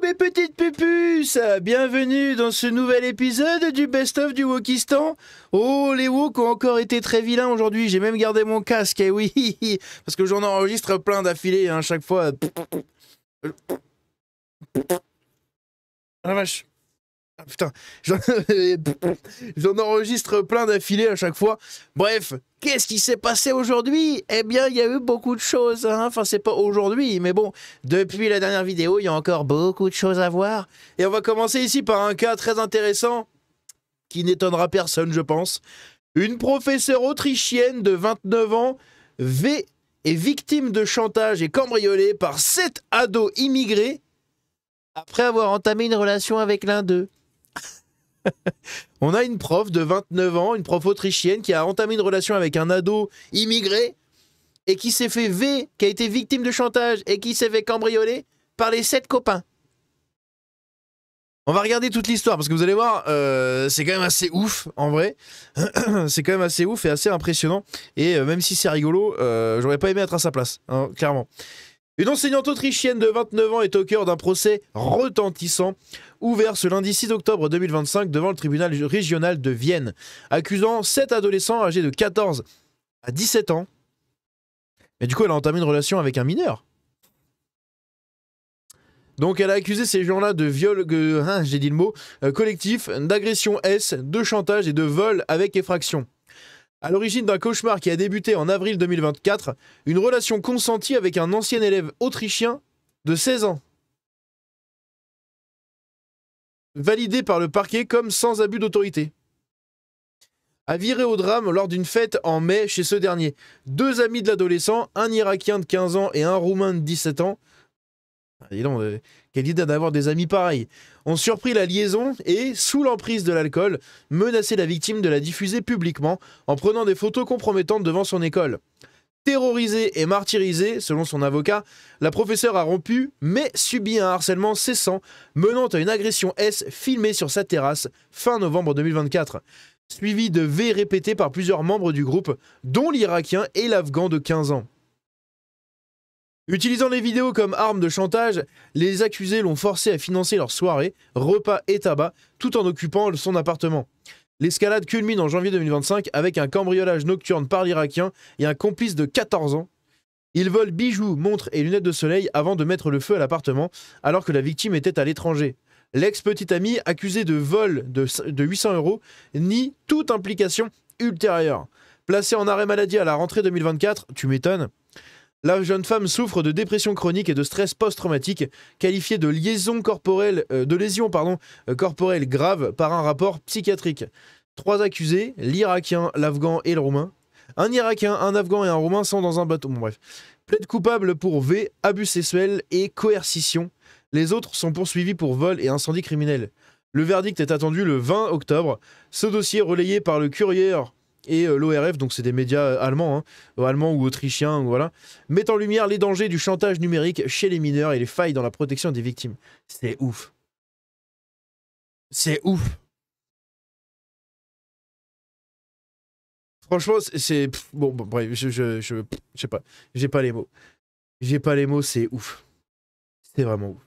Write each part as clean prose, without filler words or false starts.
mes petites pupus, bienvenue dans ce nouvel épisode du best-of du Wokistan. Oh, les Wok ont encore été très vilains aujourd'hui, j'ai même gardé mon casque, et oui, parce que j'en enregistre plein d'affilés, hein, chaque fois. Ah la vache. Ah, putain, j'en enregistre plein d'affilés à chaque fois. Bref, qu'est-ce qui s'est passé aujourd'hui? Eh bien, il y a eu beaucoup de choses, hein. Enfin, c'est pas aujourd'hui, mais bon, depuis la dernière vidéo, il y a encore beaucoup de choses à voir. Et on va commencer ici par un cas très intéressant, qui n'étonnera personne, je pense. Une professeure autrichienne de 29 ans est victime de chantage et cambriolée par 7 ados immigrés après avoir entamé une relation avec l'un d'eux. On a une prof de 29 ans, une prof autrichienne qui a entamé une relation avec un ado immigré et qui s'est fait qui a été victime de chantage et qui s'est fait cambrioler par les 7 copains. On va regarder toute l'histoire parce que vous allez voir, c'est quand même assez ouf en vrai. C'est quand même assez ouf et assez impressionnant. Et même si c'est rigolo, j'aurais pas aimé être à sa place, hein, clairement. Une enseignante autrichienne de 29 ans est au cœur d'un procès retentissant ouvert ce lundi 6 octobre 2025 devant le tribunal régional de Vienne, accusant 7 adolescents âgés de 14 à 17 ans. Mais du coup, elle a entamé une relation avec un mineur. Donc elle a accusé ces gens-là de viol, j'ai dit le mot, collectif, d'agression S, de chantage et de vol avec effraction. À l'origine d'un cauchemar qui a débuté en avril 2024, une relation consentie avec un ancien élève autrichien de 16 ans. Validé par le parquet comme sans abus d'autorité. A viré au drame lors d'une fête en mai chez ce dernier. 2 amis de l'adolescent, un Irakien de 15 ans et un Roumain de 17 ans. Dis donc, quelle idée d'avoir des amis pareils. Ont surpris la liaison et, sous l'emprise de l'alcool, menacé la victime de la diffuser publiquement en prenant des photos compromettantes devant son école. Terrorisée et martyrisée, selon son avocat, la professeure a rompu, mais subit un harcèlement cessant, menant à une agression S filmée sur sa terrasse fin novembre 2024, suivie de V répétés par plusieurs membres du groupe, dont l'Irakien et l'Afghan de 15 ans. Utilisant les vidéos comme arme de chantage, les accusés l'ont forcé à financer leurs soirées, repas et tabac, tout en occupant son appartement. L'escalade culmine en janvier 2025 avec un cambriolage nocturne par l'Irakien et un complice de 14 ans. Ils volent bijoux, montres et lunettes de soleil avant de mettre le feu à l'appartement, alors que la victime était à l'étranger. L'ex-petite amie, accusée de vol de 800 €, nie toute implication ultérieure. Placée en arrêt maladie à la rentrée 2024, tu m'étonnes. La jeune femme souffre de dépression chronique et de stress post-traumatique, qualifiée de lésions corporelles graves par un rapport psychiatrique. 3 accusés, l'Irakien, l'Afghan et le Roumain. Un Irakien, un Afghan et un Roumain sont dans un bateau. Bon bref. Plaide coupable pour V, abus sexuel et coercition. Les autres sont poursuivis pour vol et incendie criminel. Le verdict est attendu le 20 octobre. Ce dossier relayé par le Courier et l'ORF, donc c'est des médias allemands, allemands ou autrichiens, voilà, mettent en lumière les dangers du chantage numérique chez les mineurs et les failles dans la protection des victimes. C'est ouf. C'est ouf. Franchement, c'est... Bon, bref, je sais pas. J'ai pas les mots. J'ai pas les mots, c'est ouf. C'est vraiment ouf.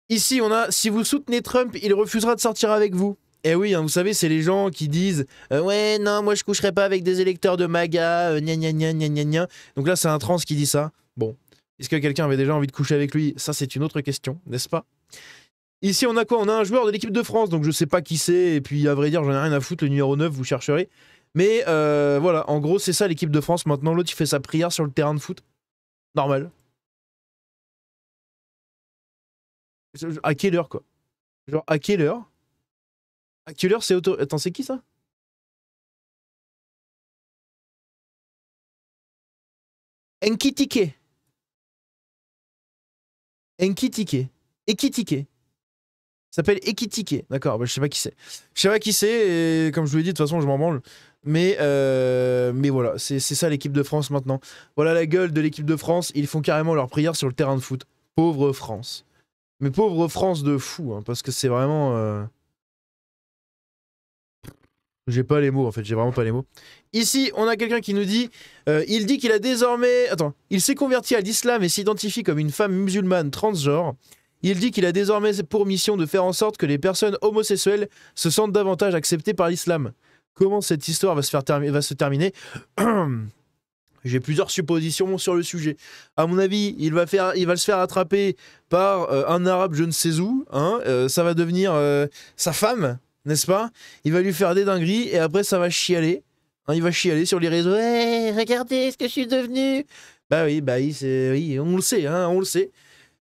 Ici, on a, si vous soutenez Trump, il refusera de sortir avec vous. Eh oui, hein, vous savez, c'est les gens qui disent ouais, non, moi je coucherai pas avec des électeurs de MAGA, gna gna gna gna gna gna. Donc là, c'est un trans qui dit ça. Bon, est-ce que quelqu'un avait déjà envie de coucher avec lui? Ça, c'est une autre question, n'est-ce pas? Ici, on a quoi? On a un joueur de l'équipe de France, donc je sais pas qui c'est, et puis à vrai dire, j'en ai rien à foutre, le numéro 9, vous chercherez. Mais voilà, en gros, c'est ça l'équipe de France. Maintenant, l'autre, il fait sa prière sur le terrain de foot. Normal. À quelle heure, quoi? Genre, à quelle heure? À quelle heure c'est auto... Attends, c'est qui ça? Enkitike. Enkitike. Ekitike. Ça s'appelle Ekitike. D'accord, bah, je sais pas qui c'est. Je sais pas qui c'est, et comme je vous l'ai dit, de toute façon, je m'en branle. Mais voilà, c'est ça l'équipe de France maintenant. Voilà la gueule de l'équipe de France. Ils font carrément leur prière sur le terrain de foot. Pauvre France. Mais pauvre France de fou, hein, parce que c'est vraiment... J'ai pas les mots, en fait, j'ai vraiment pas les mots. Ici, on a quelqu'un qui nous dit il dit qu'il a désormais... Attends, il s'est converti à l'islam et s'identifie comme une femme musulmane transgenre. Il dit qu'il a désormais pour mission de faire en sorte que les personnes homosexuelles se sentent davantage acceptées par l'islam. Comment cette histoire va se terminer? J'ai plusieurs suppositions sur le sujet. À mon avis, il va se faire attraper par un arabe je ne sais où. Hein, ça va devenir sa femme, n'est-ce pas? Il va lui faire des dingueries et après ça va chialer. Hein, il va chialer sur les réseaux. Hey, regardez ce que je suis devenu. Bah oui, oui, on le sait, hein, on le sait.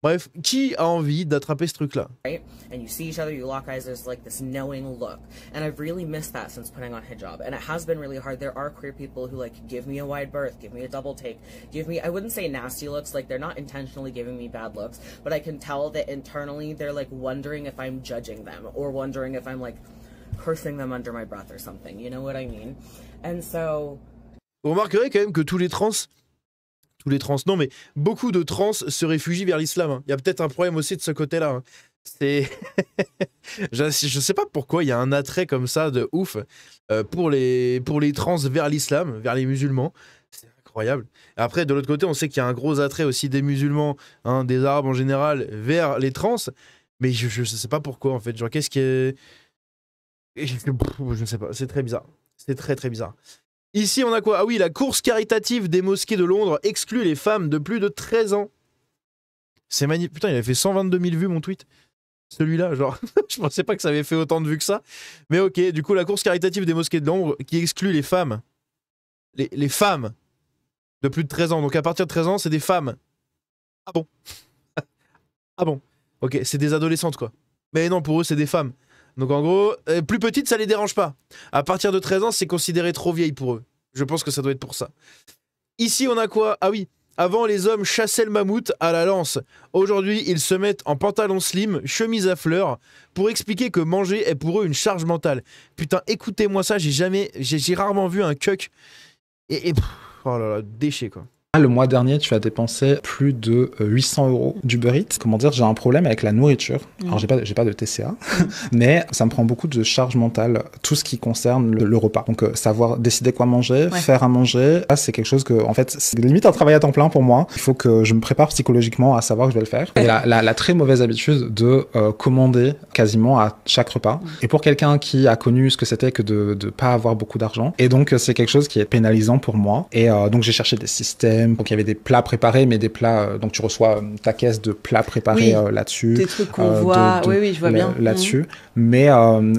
Bref, qui a envie d'attraper ce truc-là? Right? And you see each other, you lock eyes, there's like this knowing look. And I've really missed that since putting on hijab. And it has been really hard. There are queer people who like give me a wide berth, give me a double take, give me, I wouldn't say nasty looks, like they're not intentionally giving me bad looks, but I can tell that internally they're like wondering if I'm judging them or wondering if I'm like cursing them under my breath or something. You know what I mean? And so... Vous remarquerez quand même que tous les trans, non mais beaucoup de trans se réfugient vers l'islam. Hein. Il y a peut-être un problème aussi de ce côté-là. Hein. C'est... je sais pas pourquoi il y a un attrait comme ça de ouf pour les trans vers l'islam, vers les musulmans. C'est incroyable. Après, de l'autre côté, on sait qu'il y a un gros attrait aussi des musulmans, hein, des arabes en général, vers les trans. Mais je sais pas pourquoi en fait. Genre, qu'est-ce qui est... Je ne sais pas. C'est très bizarre. C'est très très bizarre. Ici, on a quoi? Ah oui, la course caritative des mosquées de Londres exclut les femmes de plus de 13 ans. C'est magnifique. Putain, il a fait 122 000 vues, mon tweet. Celui-là, genre, je pensais pas que ça avait fait autant de vues que ça. Mais ok, du coup, la course caritative des mosquées de Londres qui exclut les femmes. Les femmes de plus de 13 ans. Donc à partir de 13 ans, c'est des femmes. Ah bon? Ah bon? Ok, c'est des adolescentes, quoi. Mais non, pour eux, c'est des femmes. Donc en gros, plus petites, ça les dérange pas. À partir de 13 ans, c'est considéré trop vieille pour eux. Je pense que ça doit être pour ça. Ici, on a quoi? Ah oui, avant, les hommes chassaient le mammouth à la lance. Aujourd'hui, ils se mettent en pantalon slim, chemise à fleurs, pour expliquer que manger est pour eux une charge mentale. Putain, écoutez-moi ça, j'ai rarement vu un cuck. Oh là là, déchet quoi. Le mois dernier, tu as dépensé plus de 800 € d'Uber Eats. Comment dire, j'ai un problème avec la nourriture. Alors, j'ai pas de TCA, mais ça me prend beaucoup de charge mentale, tout ce qui concerne le repas. Donc, savoir décider quoi manger, faire à manger, ça, c'est quelque chose que, en fait, c'est limite un travail à temps plein pour moi. Il faut que je me prépare psychologiquement à savoir que je vais le faire. Et la très mauvaise habitude de commander quasiment à chaque repas. Et pour quelqu'un qui a connu ce que c'était que de pas avoir beaucoup d'argent. Et donc, c'est quelque chose qui est pénalisant pour moi. Et donc, j'ai cherché des systèmes. Donc il y avait des plats préparés, mais des plats, donc tu reçois ta caisse de plats préparés là-dessus. Des trucs qu'on voit, oui, je vois bien. Là-dessus. Mais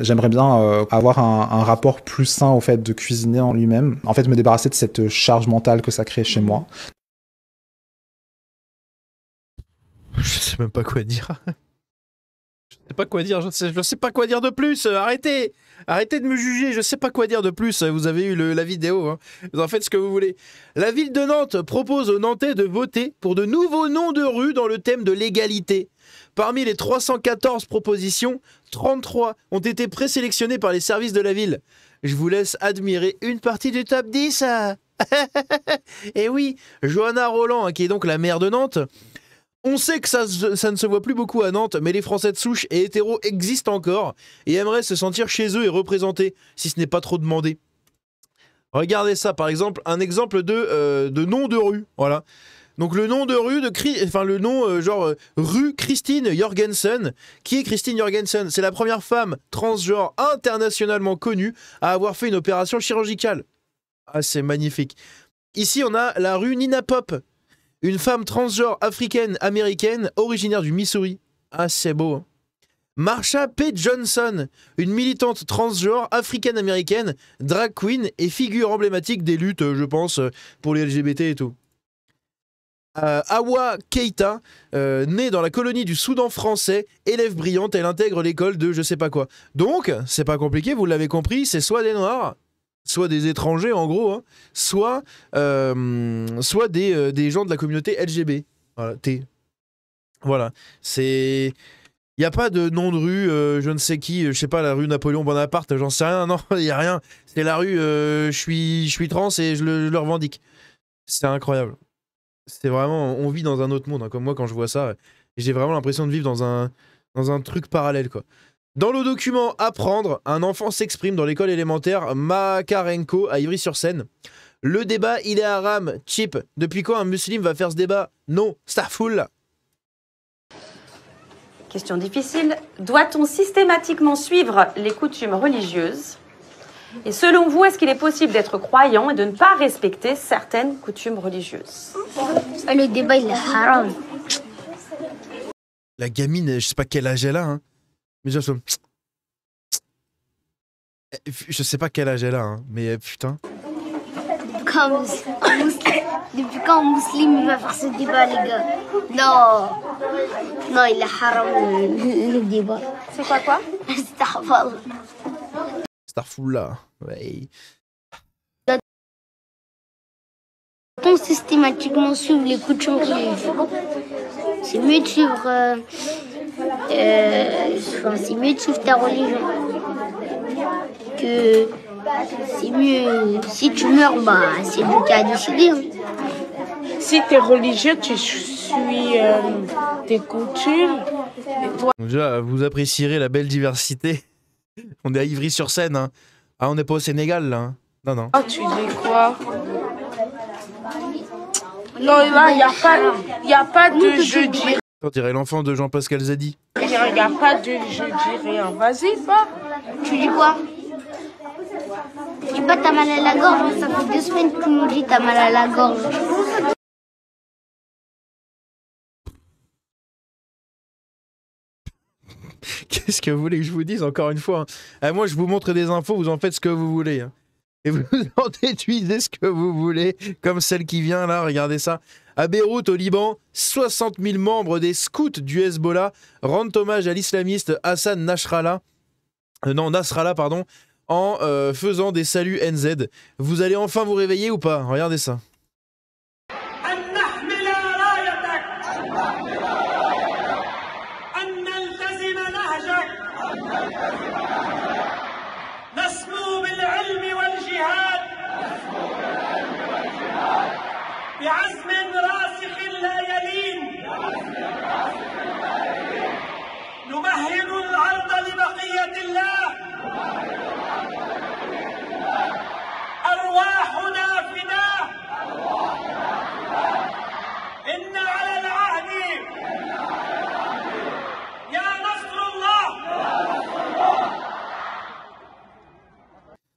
j'aimerais bien avoir un rapport plus sain au fait de cuisiner en lui-même. En fait, me débarrasser de cette charge mentale que ça crée chez moi. Je sais même pas quoi dire. Je sais pas quoi dire, je sais pas quoi dire de plus, arrêtez de me juger, je sais pas quoi dire de plus, vous avez eu la vidéo, hein. Vous en faites ce que vous voulez. La ville de Nantes propose aux Nantais de voter pour de nouveaux noms de rues dans le thème de l'égalité. Parmi les 314 propositions, 33 ont été présélectionnées par les services de la ville. Je vous laisse admirer une partie du top 10. Et oui, Johanna Roland, qui est donc la maire de Nantes. On sait que ça ne se voit plus beaucoup à Nantes, mais les Français de souche et hétéros existent encore et aimeraient se sentir chez eux et représentés, si ce n'est pas trop demandé. Regardez ça, par exemple, un exemple de nom de rue, voilà. Donc le nom de rue le nom rue Christine Jorgensen. Qui est Christine Jorgensen? C'est la première femme transgenre internationalement connue à avoir fait une opération chirurgicale. Ah, c'est magnifique. Ici, on a la rue Nina Pop. Une femme transgenre africaine-américaine originaire du Missouri. Ah, c'est beau. Hein. Marsha P. Johnson, une militante transgenre africaine-américaine, drag queen et figure emblématique des luttes, je pense, pour les LGBT et tout. Awa Keita, née dans la colonie du Soudan français, élève brillante, elle intègre l'école de je sais pas quoi. Donc, c'est pas compliqué, vous l'avez compris, c'est soit des noirs, soit des étrangers en gros, hein, soit des gens de la communauté LGB. Voilà, Voilà, c'est... Il n'y a pas de nom de rue, je ne sais qui, je sais pas, la rue Napoléon Bonaparte, j'en sais rien, non, il n'y a rien. C'est la rue, je suis trans et je le revendique. C'est incroyable. C'est vraiment, on vit dans un autre monde, hein, comme moi quand je vois ça, j'ai vraiment l'impression de vivre dans un truc parallèle, quoi. Dans le document Apprendre, un enfant s'exprime dans l'école élémentaire Makarenko à Ivry-sur-Seine. Le débat, il est haram, cheap. Depuis quand un musulman va faire ce débat? Non, starful. Question difficile. Doit-on systématiquement suivre les coutumes religieuses? Et selon vous, est-ce qu'il est possible d'être croyant et de ne pas respecter certaines coutumes religieuses? Le débat, il est haram. La gamine, je sais pas quel âge elle a, hein. Mais je sais pas quel âge elle a, hein. Mais putain. Depuis quand un musulman il va faire ce débat, les gars? Non. Non, il est haram le débat. C'est quoi? Starfullah. Ouais. Doit-on systématiquement suivre les coutumes religieuses? C'est mieux de suivre... c'est mieux de suivre ta religion. Que... C'est mieux... Si tu meurs, bah, c'est lui qui a décidé. Hein. Si tu es religieux, tu suis tes coutumes. Et toi... Déjà, vous apprécierez la belle diversité. On est à Ivry-sur-Seine, hein. Ah, on n'est pas au Sénégal, là. Hein. Non, non. Oh, tu dis quoi? Non, là, il n'y a pas de je dis. On dirait l'enfant de Jean-Pascal Zadi. Il n'y a pas de je dis rien. Vas-y, va. Tu dis quoi? Tu dis pas t'as mal à la gorge, ça fait 2 semaines que tu nous dis t'as mal à la gorge. Qu'est-ce que vous voulez que je vous dise encore une fois, hein. Ah, moi, je vous montre des infos, vous en faites ce que vous voulez. Hein. Et vous en déduisez ce que vous voulez, comme celle qui vient là, regardez ça. À Beyrouth, au Liban, 60 000 membres des scouts du Hezbollah rendent hommage à l'islamiste Hassan Nasrallah, pardon, en faisant des saluts NZ. Vous allez enfin vous réveiller ou pas? Regardez ça.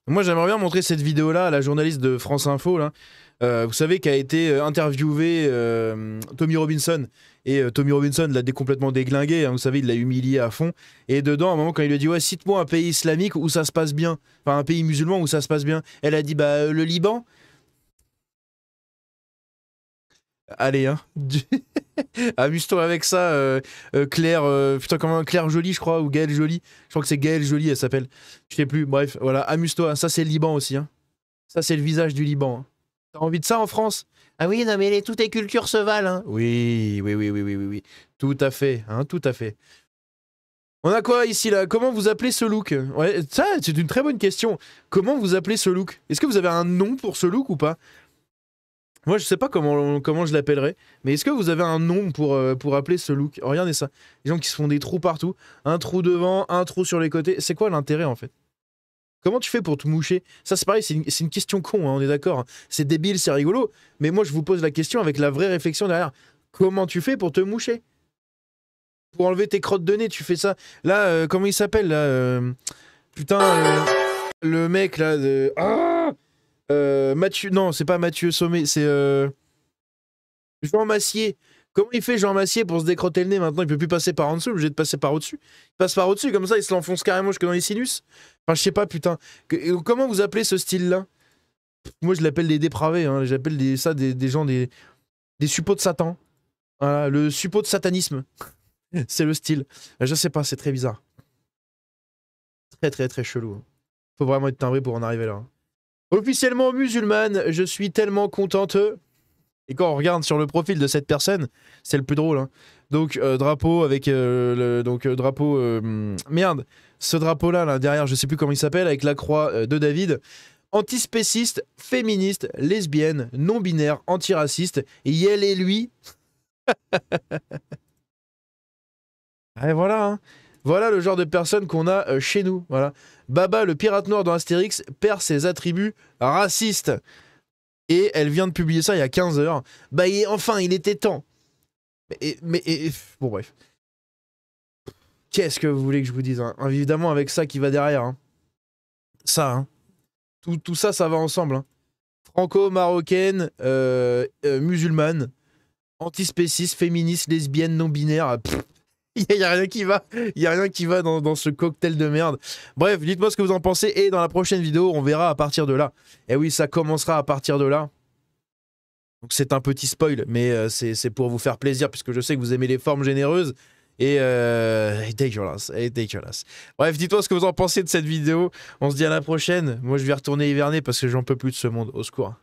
Moi, j'aimerais bien montrer cette vidéo-là à la journaliste de France Info, là. Vous savez qu'a été interviewé Tommy Robinson. Et Tommy Robinson l'a complètement déglingué, hein, vous savez, il l'a humilié à fond. Et dedans, à un moment, quand il lui a dit « Ouais, cite-moi un pays islamique où ça se passe bien. » Enfin, un pays musulman où ça se passe bien. Elle a dit « Bah, le Liban. » Allez, hein. Amuse-toi avec ça, Claire, putain, comment, Claire Jolie, je crois, ou Gaëlle Jolie. Je crois que c'est Gaëlle Jolie, elle s'appelle. Je sais plus, bref, voilà, amuse-toi. Ça, c'est le Liban aussi, hein. Ça, c'est le visage du Liban. Hein. T'as envie de ça en France? Ah oui, non, mais toutes les cultures se valent, hein. Oui. Tout à fait, hein, tout à fait. On a quoi ici, là? Comment vous appelez ce look? Ouais, ça, c'est une très bonne question. Comment vous appelez ce look? Est-ce que vous avez un nom pour ce look ou pas? Moi, je sais pas comment je l'appellerais, mais est-ce que vous avez un nom pour appeler ce look? Oh, regardez ça. Les gens qui se font des trous partout. Un trou devant, un trou sur les côtés. C'est quoi l'intérêt, en fait? Comment tu fais pour te moucher? Ça, c'est pareil, c'est une question con, hein, on est d'accord. Hein. C'est débile, c'est rigolo. Mais moi, je vous pose la question avec la vraie réflexion derrière. Comment tu fais pour te moucher? Pour enlever tes crottes de nez, tu fais ça. Là, comment il s'appelle, là putain, le mec, là, de... Ah Mathieu... Non, c'est pas Mathieu Sommet, c'est... Jean Massier. Comment il fait Jean Massier pour se décrotter le nez maintenant? Il peut plus passer par en dessous, il est obligé de passer par au-dessus. Il passe par au-dessus, comme ça, il se l'enfonce carrément jusque dans les sinus. Enfin, je sais pas, putain. Comment vous appelez ce style-là? Moi, je l'appelle des dépravés. Hein. J'appelle des gens, des suppôts de Satan. Voilà, le suppôt de satanisme. C'est le style. Je sais pas, c'est très bizarre. Très chelou. Faut vraiment être timbré pour en arriver là. Officiellement musulmane, je suis tellement contente. Et quand on regarde sur le profil de cette personne, c'est le plus drôle. Hein. Donc, drapeau avec drapeau... merde, ce drapeau-là, là, derrière, je sais plus comment il s'appelle, avec la croix de David. Antispéciste, féministe, lesbienne, non-binaire, antiraciste. Et elle et lui... Et voilà, hein. Voilà le genre de personne qu'on a chez nous. Voilà. Baba, le pirate noir dans Astérix, perd ses attributs racistes. Et elle vient de publier ça il y a 15 heures. Bah, enfin, il était temps. Mais bon, bref. qu'est-ce que vous voulez que je vous dise, hein. Évidemment, avec ça qui va derrière. Hein. Ça, hein. Tout ça, ça va ensemble. Hein. Franco-marocaine, musulmane, antispéciste, féministe, lesbienne, non-binaire. Il n'y a rien qui va. Il n'y a rien qui va dans ce cocktail de merde. Bref, dites-moi ce que vous en pensez. Et dans la prochaine vidéo, on verra à partir de là. Et oui, ça commencera à partir de là. Donc c'est un petit spoil, mais c'est pour vous faire plaisir, puisque je sais que vous aimez les formes généreuses. Et dégueulasse, dégueulasse. Bref, dites-moi ce que vous en pensez de cette vidéo. On se dit à la prochaine. Moi, je vais retourner hiverner parce que j'en peux plus de ce monde. Au secours.